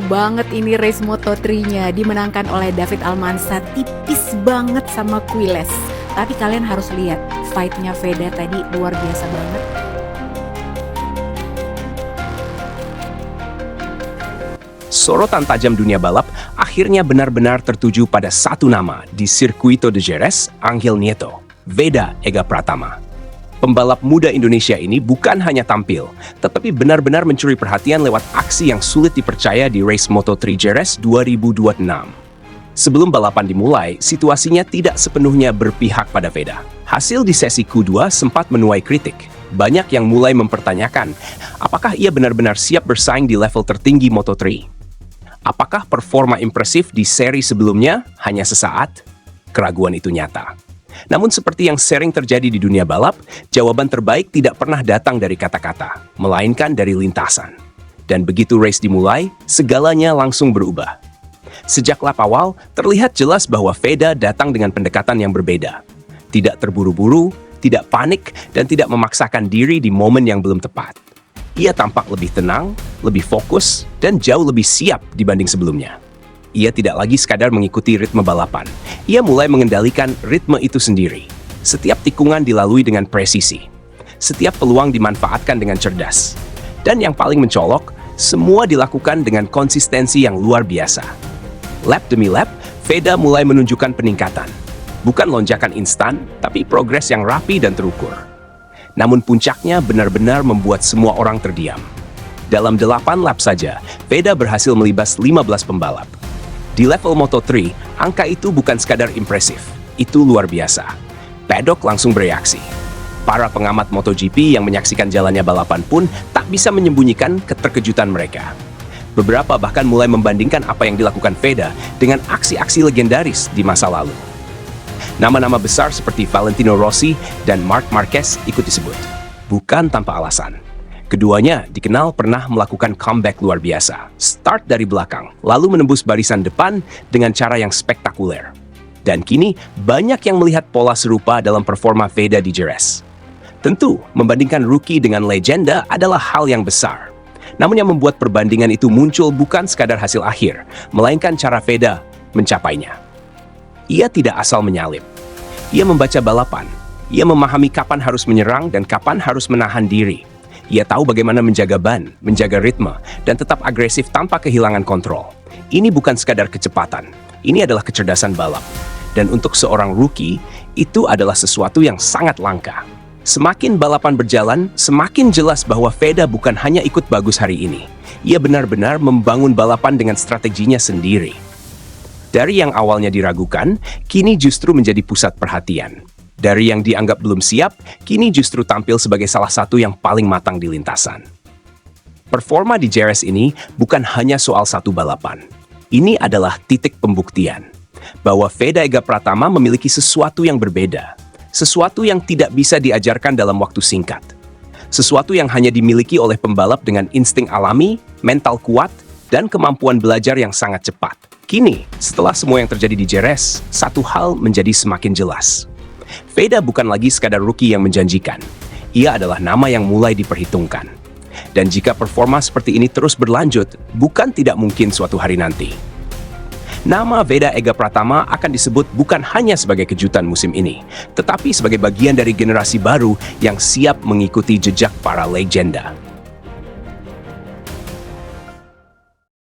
banget ini race Moto3-nya, dimenangkan oleh David Almanza, tipis banget sama Quiles. Tapi kalian harus lihat fight-nya Veda tadi luar biasa banget. Sorotan tajam dunia balap akhirnya benar-benar tertuju pada satu nama di Circuito de Jerez, Angel Nieto, Veda Ega Pratama. Pembalap muda Indonesia ini bukan hanya tampil, tetapi benar-benar mencuri perhatian lewat aksi yang sulit dipercaya di race Moto3 Jerez 2026. Sebelum balapan dimulai, situasinya tidak sepenuhnya berpihak pada Veda. Hasil di sesi Q2 sempat menuai kritik. Banyak yang mulai mempertanyakan, apakah ia benar-benar siap bersaing di level tertinggi Moto3? Apakah performa impresif di seri sebelumnya hanya sesaat? Keraguan itu nyata. Namun seperti yang sering terjadi di dunia balap, jawaban terbaik tidak pernah datang dari kata-kata, melainkan dari lintasan. Dan begitu race dimulai, segalanya langsung berubah. Sejak lap awal, terlihat jelas bahwa Veda datang dengan pendekatan yang berbeda. Tidak terburu-buru, tidak panik, dan tidak memaksakan diri di momen yang belum tepat. Ia tampak lebih tenang, lebih fokus, dan jauh lebih siap dibanding sebelumnya. Ia tidak lagi sekadar mengikuti ritme balapan. Ia mulai mengendalikan ritme itu sendiri. Setiap tikungan dilalui dengan presisi. Setiap peluang dimanfaatkan dengan cerdas. Dan yang paling mencolok, semua dilakukan dengan konsistensi yang luar biasa. Lap demi lap, Veda mulai menunjukkan peningkatan. Bukan lonjakan instan, tapi progres yang rapi dan terukur. Namun puncaknya benar-benar membuat semua orang terdiam. Dalam 8 lap saja, Veda berhasil melibas 15 pembalap. Di level Moto3, angka itu bukan sekadar impresif, itu luar biasa. Paddock langsung bereaksi. Para pengamat MotoGP yang menyaksikan jalannya balapan pun tak bisa menyembunyikan keterkejutan mereka. Beberapa bahkan mulai membandingkan apa yang dilakukan Veda dengan aksi-aksi legendaris di masa lalu. Nama-nama besar seperti Valentino Rossi dan Marc Marquez ikut disebut. Bukan tanpa alasan. Keduanya dikenal pernah melakukan comeback luar biasa. Start dari belakang, lalu menembus barisan depan dengan cara yang spektakuler. Dan kini, banyak yang melihat pola serupa dalam performa Veda di Jerez. Tentu, membandingkan rookie dengan legenda adalah hal yang besar. Namun yang membuat perbandingan itu muncul bukan sekadar hasil akhir, melainkan cara Veda mencapainya. Ia tidak asal menyalip. Ia membaca balapan. Ia memahami kapan harus menyerang dan kapan harus menahan diri. Ia tahu bagaimana menjaga ban, menjaga ritme, dan tetap agresif tanpa kehilangan kontrol. Ini bukan sekadar kecepatan, ini adalah kecerdasan balap. Dan untuk seorang rookie, itu adalah sesuatu yang sangat langka. Semakin balapan berjalan, semakin jelas bahwa Veda bukan hanya ikut bagus hari ini. Ia benar-benar membangun balapan dengan strateginya sendiri. Dari yang awalnya diragukan, kini justru menjadi pusat perhatian. Dari yang dianggap belum siap, kini justru tampil sebagai salah satu yang paling matang di lintasan. Performa di Jerez ini bukan hanya soal satu balapan. Ini adalah titik pembuktian bahwa Veda Ega Pratama memiliki sesuatu yang berbeda, sesuatu yang tidak bisa diajarkan dalam waktu singkat, sesuatu yang hanya dimiliki oleh pembalap dengan insting alami, mental kuat, dan kemampuan belajar yang sangat cepat. Kini, setelah semua yang terjadi di Jerez, satu hal menjadi semakin jelas. Veda bukan lagi sekadar rookie yang menjanjikan. Ia adalah nama yang mulai diperhitungkan. Dan jika performa seperti ini terus berlanjut, bukan tidak mungkin suatu hari nanti. Nama Veda Ega Pratama akan disebut bukan hanya sebagai kejutan musim ini, tetapi sebagai bagian dari generasi baru yang siap mengikuti jejak para legenda.